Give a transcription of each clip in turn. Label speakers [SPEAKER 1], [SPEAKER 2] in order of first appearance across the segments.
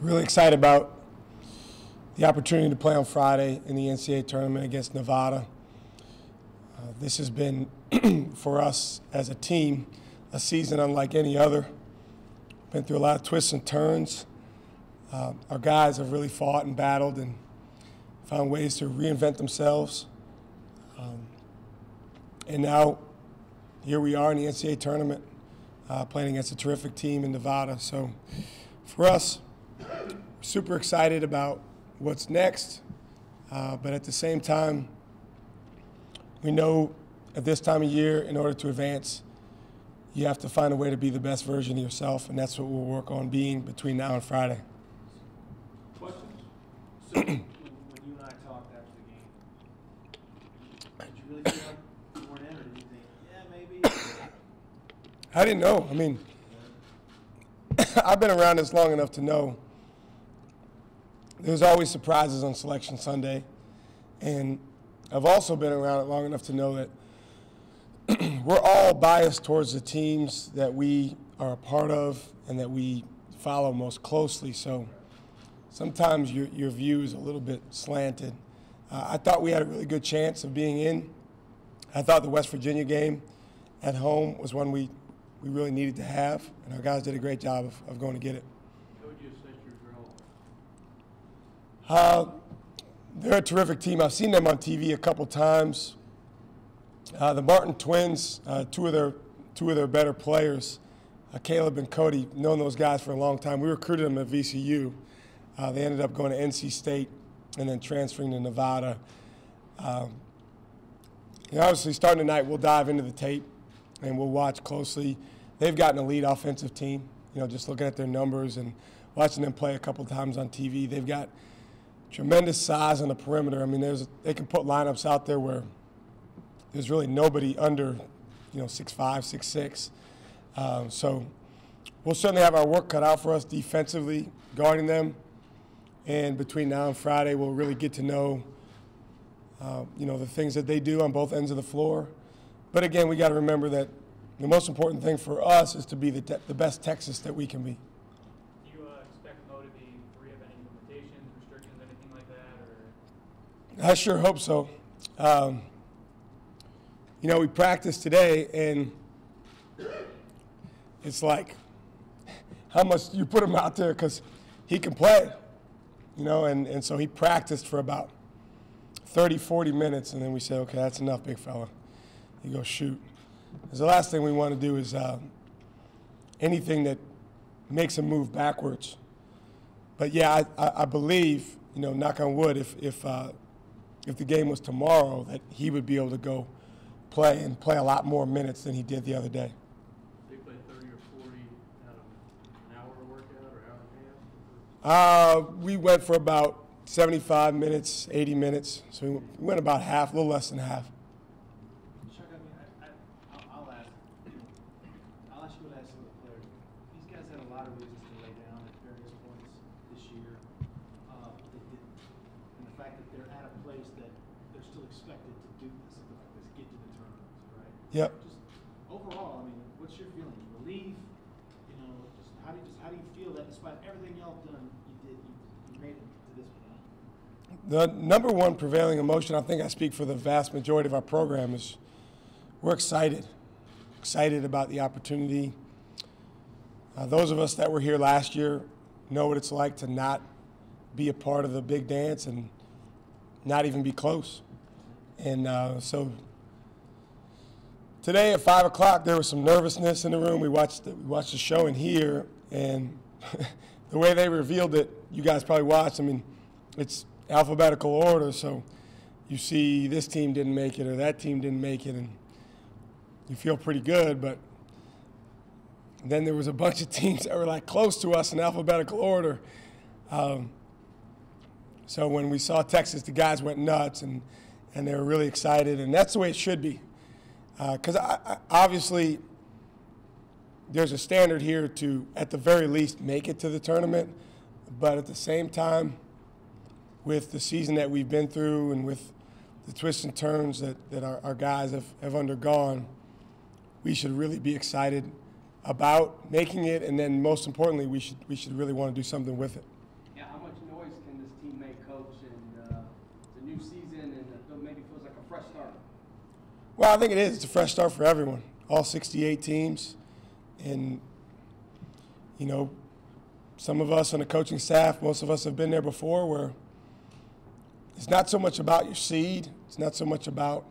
[SPEAKER 1] Really excited about the opportunity to play on Friday in the NCAA tournament against Nevada. This has been, for us as a team, a season unlike any other. Been through a lot of twists and turns. Our guys have really fought and battled and found ways to reinvent themselves. And now, here we are in the NCAA tournament, playing against a terrific team in Nevada. So, for us, we're super excited about what's next, but at the same time, we know at this time of year, in order to advance, you have to find a way to be the best version of yourself, and that's what we'll work on being between now and Friday.
[SPEAKER 2] Questions? So, when you and I talked after the game, did you really feel like you weren't in, or did you think, yeah, maybe?
[SPEAKER 1] I didn't know. I mean, I've been around this long enough to know there's always surprises on Selection Sunday, and I've also been around it long enough to know that we're all biased towards the teams that we are a part of and that we follow most closely. So sometimes your view is a little bit slanted. I thought we had a really good chance of being in. I thought the West Virginia game at home was one we really needed to have, and our guys did a great job of going to get it.
[SPEAKER 2] How would you assess your drill?
[SPEAKER 1] They're a terrific team. I've seen them on TV a couple times. The Martin twins, two of their better players, Caleb and Cody, known those guys for a long time. We recruited them at VCU. They ended up going to NC State and then transferring to Nevada. Obviously, starting tonight, we'll dive into the tape and we'll watch closely. They've got an elite offensive team. Just looking at their numbers and watching them play a couple times on TV, they've got tremendous size on the perimeter. I mean, they can put lineups out there where there's really nobody under, 6'5", 6'6". So we'll certainly have our work cut out for us defensively, guarding them. And between now and Friday, we'll really get to know, the things that they do on both ends of the floor. But again, we got to remember that the most important thing for us is to be the best Texas that we can be.
[SPEAKER 3] Do you expect Mo to be free of any limitations, restrictions, anything like that? Or?
[SPEAKER 1] I sure hope so. We practiced today, and it's like how much you put him out there because he can play, and so he practiced for about 30, 40 minutes, and then we said, okay, that's enough, big fella. You go shoot. Because the last thing we want to do is anything that makes him move backwards. But, yeah, I believe, knock on wood, if the game was tomorrow, that he would be able to go play a lot more minutes than he did the other day.
[SPEAKER 2] They play 30 or 40 out of an hour workout or hour and a half?
[SPEAKER 1] We went for about 75 minutes, 80 minutes. So we went about half, a little less than half.
[SPEAKER 2] Chuck, I'll ask you what I asked some of the players. These guys had a lot of reasons to lay down at various points this year. They didn't. And the fact that they're at a place that they're still expected to do something like this, get to the tournaments, right?
[SPEAKER 1] Yep.
[SPEAKER 2] Just overall, what's your feeling? Relief? Just how do you feel that despite everything else done, you made it to this point?
[SPEAKER 1] The number one prevailing emotion, I think I speak for the vast majority of our program, is we're excited about the opportunity. Those of us that were here last year know what it's like to not be a part of the big dance and not even be close. And so today at 5 o'clock, there was some nervousness in the room. We watched the show in here, and the way they revealed it, you guys probably watched. It's alphabetical order, so you see this team didn't make it or that team didn't make it, and you feel pretty good. But then there was a bunch of teams that were close to us in alphabetical order. So when we saw Texas, the guys went nuts, and they were really excited, and that's the way it should be. Because obviously there's a standard here to, at the very least, make it to the tournament. But at the same time, with the season that we've been through and with the twists and turns that our guys have undergone, we should really be excited about making it, and then most importantly, we should really want to do something with it. Well, I think it is. It's a fresh start for everyone, all 68 teams. And, you know, some of us on the coaching staff, most of us have been there before, where it's not so much about your seed. It's not so much about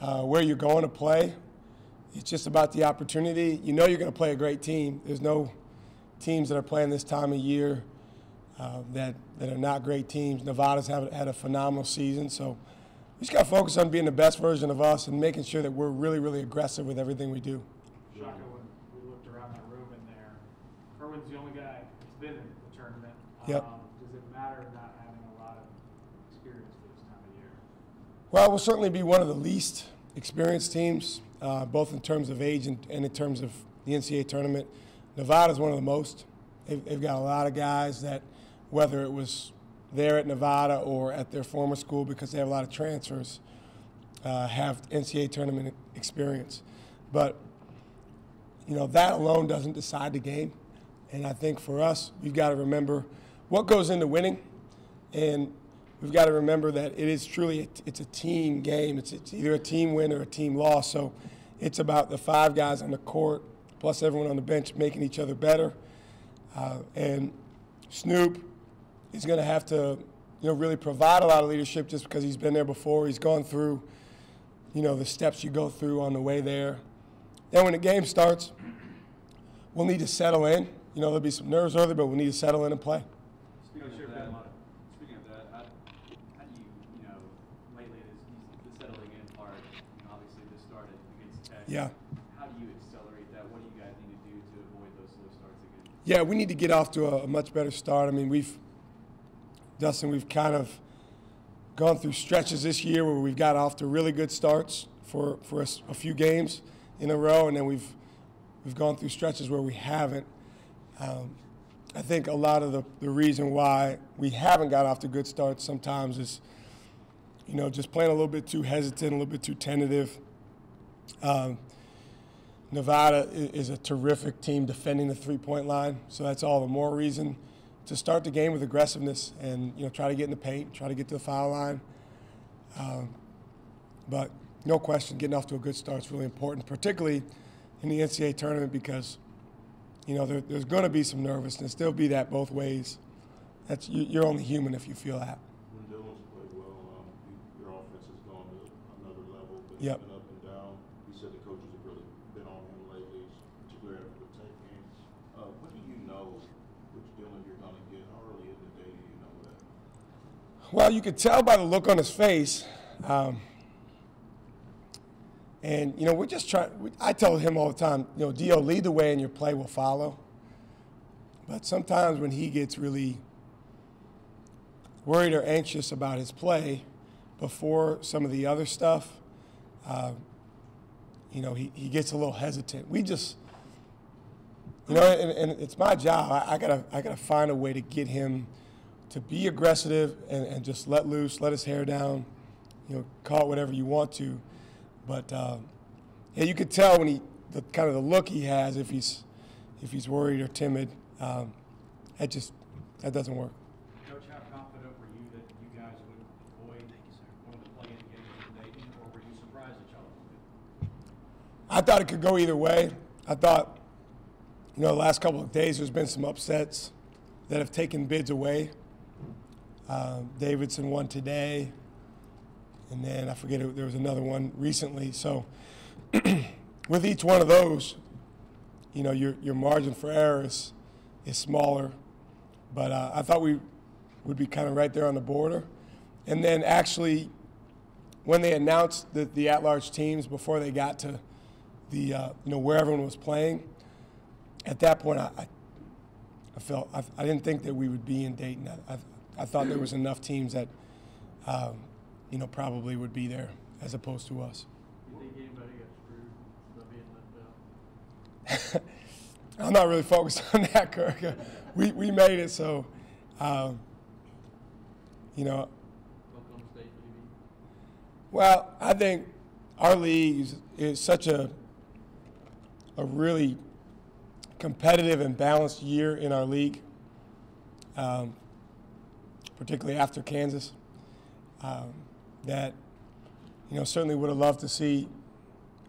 [SPEAKER 1] where you're going to play. It's just about the opportunity. You know you're going to play a great team. There's no teams that are playing this time of year that are not great teams. Nevada's had a phenomenal season. So we just got to focus on being the best version of us and making sure that we're really, really aggressive with everything we do.
[SPEAKER 2] Shaka, when we looked around that room in there, Kerwin's the only guy that's been in the tournament.
[SPEAKER 1] Yep.
[SPEAKER 2] Does it matter not having a lot of experience for this time of year?
[SPEAKER 1] Well, we'll certainly be one of the least experienced teams, both in terms of age and in terms of the NCAA tournament. Nevada's one of the most. They've got a lot of guys that, whether it was there at Nevada or at their former school, because they have a lot of transfers, have NCAA tournament experience. But, you know, that alone doesn't decide the game. And I think for us, we've got to remember what goes into winning. And we've got to remember that it is truly, it's a team game. It's either a team win or a team loss. So it's about the 5 guys on the court, plus everyone on the bench, making each other better. And Snoop is going to have to, you know, really provide a lot of leadership just because he's been there before. He's gone through, you know, the steps you go through on the way there. Then when the game starts, we'll need to settle in. You know, there'll be some nerves early, but we'll need to settle in and play.
[SPEAKER 4] Speaking of that, how do you know, lately the settling in part, obviously this started against Tech.
[SPEAKER 1] Yeah.
[SPEAKER 4] How do you accelerate that? What do you guys need to do to avoid those slow starts again?
[SPEAKER 1] Yeah, we need to get off to a much better start. I mean, Dustin, we've kind of gone through stretches this year where we've got off to really good starts for a few games in a row, and then we've gone through stretches where we haven't. I think a lot of the reason why we haven't got off to good starts sometimes is, you know, just playing a little bit too hesitant, a little bit too tentative. Nevada is a terrific team defending the three-point line, so that's all the more reason to start the game with aggressiveness and, you know, try to get in the paint, try to get to the foul line. But no question, getting off to a good start is really important, particularly in the NCAA tournament, because, you know, there's going to be some nervousness. There'll be that both ways. You're only human if you feel that.
[SPEAKER 5] When Dylan's played well, your offense has gone to another level, but
[SPEAKER 1] Yep.
[SPEAKER 5] it's been up and down. You said the coaches have really been on him lately, particularly after the Tech game. What do you know which Dylan you're going to get? How early in the day do you know that?
[SPEAKER 1] Well, you could tell by the look on his face. And, you know, we're just trying – I tell him all the time, you know, Dio, lead the way and your play will follow. But sometimes when he gets really worried or anxious about his play before some of the other stuff, you know, he gets a little hesitant. We just – you know, and it's my job. I gotta find a way to get him to be aggressive and just let loose, let his hair down, you know, call it whatever you want to. But yeah, you could tell when the kind of the look he has if he's worried or timid. That doesn't work.
[SPEAKER 2] Coach, how confident were you that you guys would avoid one of the play-in games in Dayton, or were you surprised at y'all?
[SPEAKER 1] I thought it could go either way. I thought, you know, the last couple of days there's been some upsets that have taken bids away. Davidson won today. And then I forget, there was another one recently. So with each one of those, you know, your margin for error is smaller. But I thought we would be kind of right there on the border. And then actually, when they announced the at-large teams before they got to the you know, where everyone was playing, at that point I didn't think that we would be in Dayton. I thought there was enough teams that you know, probably would be there as opposed to us.
[SPEAKER 3] You think anybody got screwed by being left out?
[SPEAKER 1] I'm not really focused on that, Kirk. We made it, so, you know.
[SPEAKER 3] Oklahoma State, maybe?
[SPEAKER 1] Well, I think our league is such a really competitive and balanced year in our league, particularly after Kansas. That, you know, certainly would have loved to see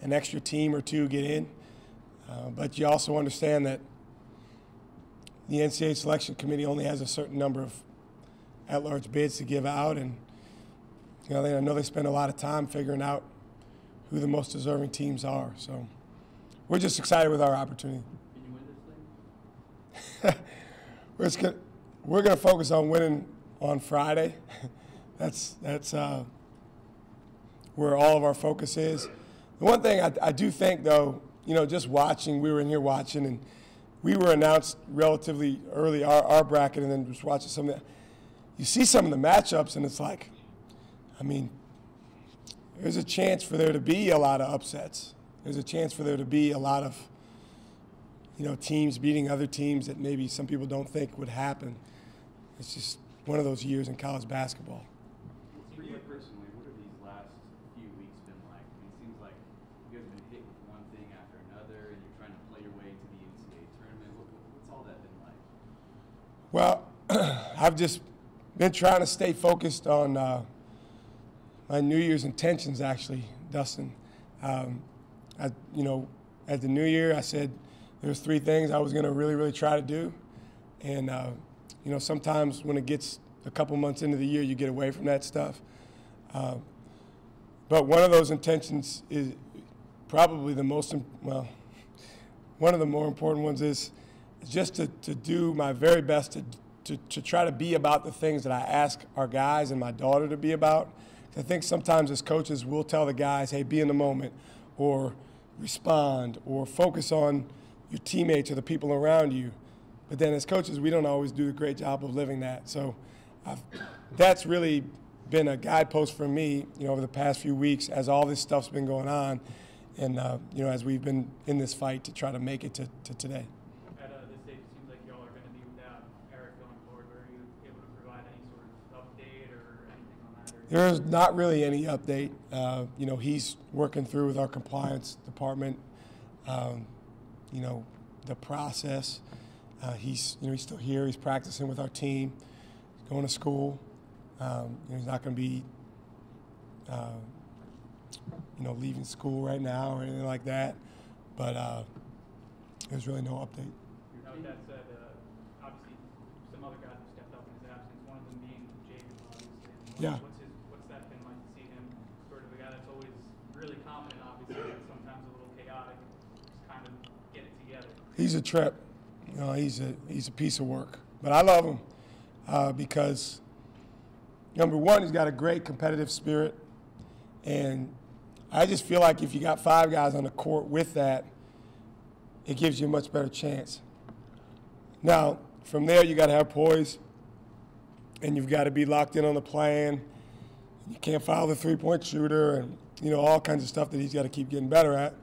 [SPEAKER 1] an extra team or two get in. But you also understand that the NCAA selection committee only has a certain number of at-large bids to give out, and I know they spend a lot of time figuring out who the most deserving teams are. So we're just excited with our opportunity.
[SPEAKER 4] Can you win this thing?
[SPEAKER 1] We're going to focus on winning on Friday. That's where all of our focus is. The one thing I do think, though, just watching, we were in here watching, and we were announced relatively early, our bracket, and then just watching some of the, you see some of the matchups, and it's like, there's a chance for there to be a lot of upsets. There's a chance for there to be a lot of, teams beating other teams that maybe some people don't think would happen. It's just one of those years in college basketball.
[SPEAKER 4] For you personally, what have these last few weeks been like? It seems like you guys have been hit with one thing after another, and you're trying to play your way to the NCAA tournament. What's all that been like?
[SPEAKER 1] Well, I've just been trying to stay focused on my New Year's intentions, actually, Dustin. At the New Year, I said there's 3 things I was going to really, really try to do. And, sometimes when it gets a couple months into the year, you get away from that stuff. But one of those intentions is probably one of the more important ones is just to do my very best to try to be about the things that I ask our guys and my daughter to be about. I think sometimes as coaches, we'll tell the guys, hey, be in the moment, or respond, or focus on your teammates or the people around you. But then as coaches, we don't always do a great job of living that. So that's really been a guidepost for me, over the past few weeks as all this stuff's been going on, and as we've been in this fight to try to make it to today.
[SPEAKER 3] At this stage, it seems like y'all are going to be without Eric going forward. Are you able to provide any sort of update or anything on that?
[SPEAKER 1] There's not really any update. He's working through with our compliance department, the process. He's still here. He's practicing with our team. He's going to school. He's not going to be, leaving school right now or anything like that. But there's really no update.
[SPEAKER 3] Now, with that said, obviously some other guys have stepped up in his absence. One of them being Jacob, obviously.
[SPEAKER 1] Yeah.
[SPEAKER 3] What's that been like to see him? Sort of a guy that's always really confident, obviously, but sometimes a little chaotic. Just kind of get it together.
[SPEAKER 1] He's a trip. He's a piece of work. But I love him because, number one, he's got a great competitive spirit. And I just feel like if you got 5 guys on the court with that, it gives you a much better chance. Now, from there, you got to have poise, and you've got to be locked in on the plan. You can't foul the 3-point shooter, and all kinds of stuff that he's got to keep getting better at.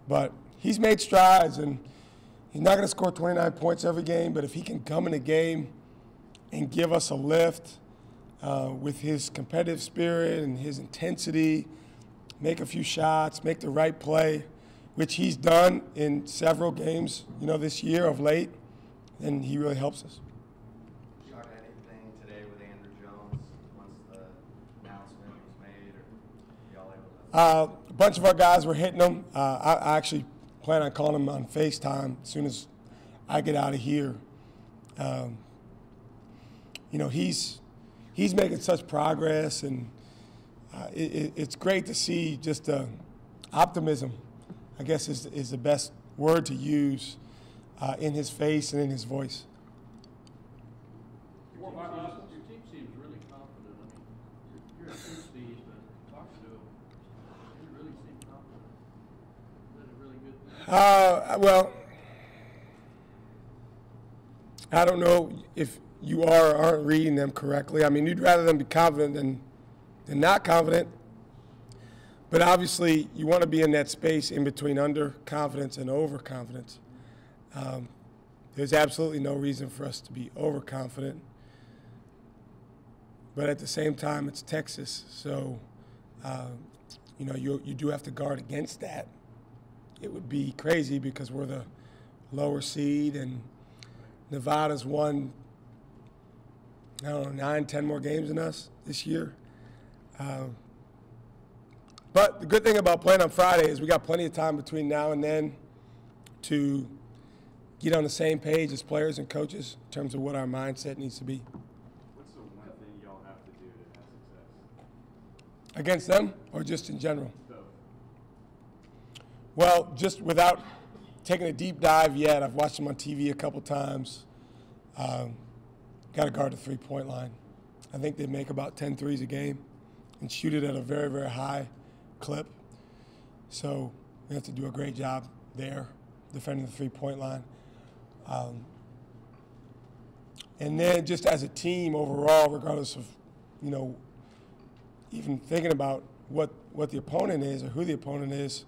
[SPEAKER 1] But he's made strides, and he's not going to score 29 points every game, but if he can come in a game and give us a lift with his competitive spirit and his intensity, make a few shots, make the right play, which he's done in several games, this year of late, then he really helps us.
[SPEAKER 6] Shock anything today with Andrew Jones once the announcement was made, or y'all able to?
[SPEAKER 1] A bunch of our guys were hitting him. I actually plan on calling him on FaceTime as soon as I get out of here. He's making such progress, and it's great to see just optimism, I guess is the best word to use, in his face and in his voice.
[SPEAKER 7] Your team seems really confident. You're at 2 seed, but talk to them. You really seem confident. Is that a really good thing?
[SPEAKER 1] Well, I don't know if you are or aren't reading them correctly. You'd rather them be confident than not confident. But obviously, you want to be in that space in between underconfidence and overconfidence. There's absolutely no reason for us to be overconfident. But at the same time, it's Texas. So, you do have to guard against that. It would be crazy because we're the lower seed, and Nevada's won, 9, 10 more games than us this year. But the good thing about playing on Friday is we got plenty of time between now and then to get on the same page as players and coaches in terms of what our mindset needs to be.
[SPEAKER 4] What's the one thing y'all have to do to have success?
[SPEAKER 1] Against them or just in general?
[SPEAKER 4] Both.
[SPEAKER 1] Well, just without taking a deep dive yet, I've watched them on TV a couple times. Got to guard the three-point line. I think they make about 10 threes a game and shoot it at a very, very high clip. So we have to do a great job there defending the three-point line. And then just as a team overall, regardless of, even thinking about what the opponent is or who the opponent is,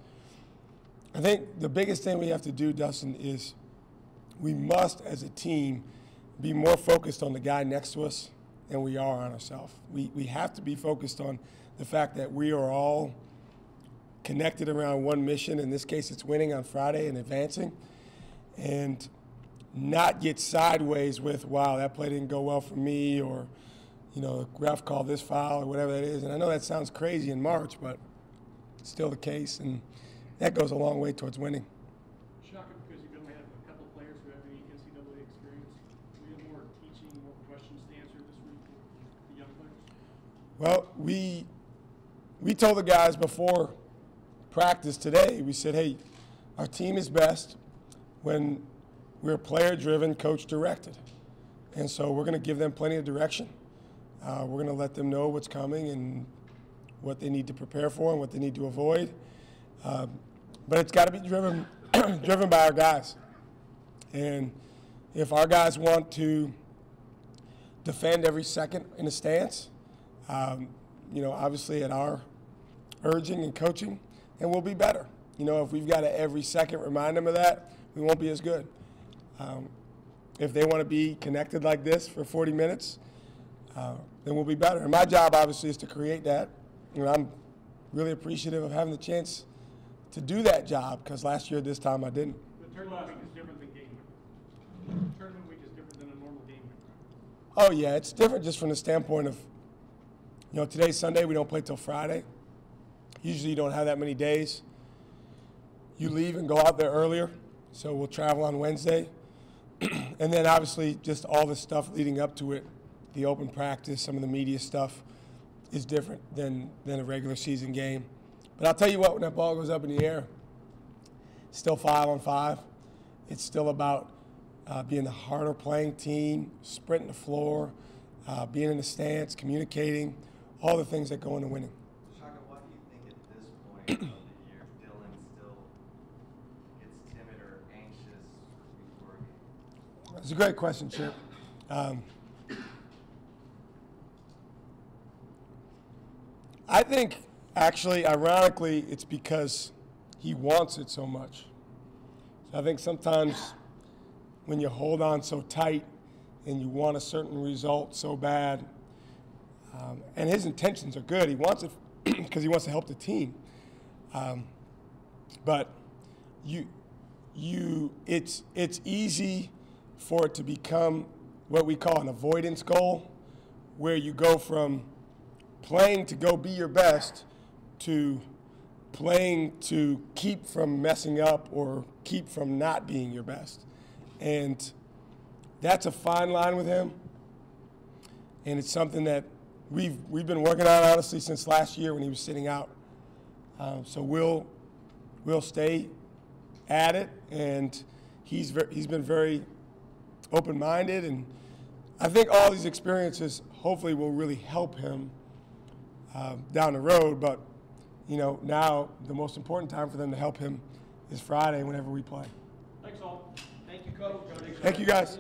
[SPEAKER 1] I think the biggest thing we have to do, Dustin, is we must, as a team, be more focused on the guy next to us than we are on ourselves. We have to be focused on the fact that we are all connected around one mission. In this case, it's winning on Friday and advancing, and not get sideways with, wow, that play didn't go well for me, or, the ref called this foul or whatever that is. And I know that sounds crazy in March, but it's still the case, and that goes a long way towards winning.
[SPEAKER 7] Shaka, because you've only had a couple of players who have any NCAA experience, do we have more teaching, more questions to answer this week for the young players?
[SPEAKER 1] Well, we told the guys before practice today, we said, hey, our team is best when we're player-driven, coach-directed. And so we're going to give them plenty of direction. We're going to let them know what's coming and what they need to prepare for and what they need to avoid. But it's got to be driven by our guys. And if our guys want to defend every second in a stance, obviously at our urging and coaching, and we'll be better. If we've got to every second remind them of that, we won't be as good. If they want to be connected like this for 40 minutes, then we'll be better. And my job, obviously, is to create that. And I'm really appreciative of having the chance to do that job, because last year at this time I didn't.
[SPEAKER 7] The tournament week is different than game week. Tournament week is different than a normal game week.
[SPEAKER 1] Oh, yeah, it's different just from the standpoint of, today's Sunday, we don't play till Friday. Usually you don't have that many days. You leave and go out there earlier, so we'll travel on Wednesday. And then obviously just all the stuff leading up to it, the open practice, some of the media stuff is different than a regular season game. But I'll tell you what, when that ball goes up in the air, it's still 5-on-5. It's still about being the harder playing team, sprinting the floor, being in the stance, communicating, all the things that go into winning.
[SPEAKER 6] Shaka, why do you think at this point of the year Dylan still gets timid or anxious before a game?
[SPEAKER 1] That's a great question, Chip. I think, actually, ironically, it's because he wants it so much. So I think sometimes when you hold on so tight and you want a certain result so bad, and his intentions are good. He wants it because he wants to help the team. But it's easy for it to become what we call an avoidance goal, where you go from playing to go be your best to playing to keep from messing up or keep from not being your best. And that's a fine line with him. And it's something that we've been working on, honestly, since last year when he was sitting out. So we'll stay at it, and he's been very open-minded, and I think all these experiences hopefully will really help him down the road. But now the most important time for them to help him is Friday whenever we play.
[SPEAKER 7] Thanks all.
[SPEAKER 2] Thank you, Coach.
[SPEAKER 1] Thank you, guys.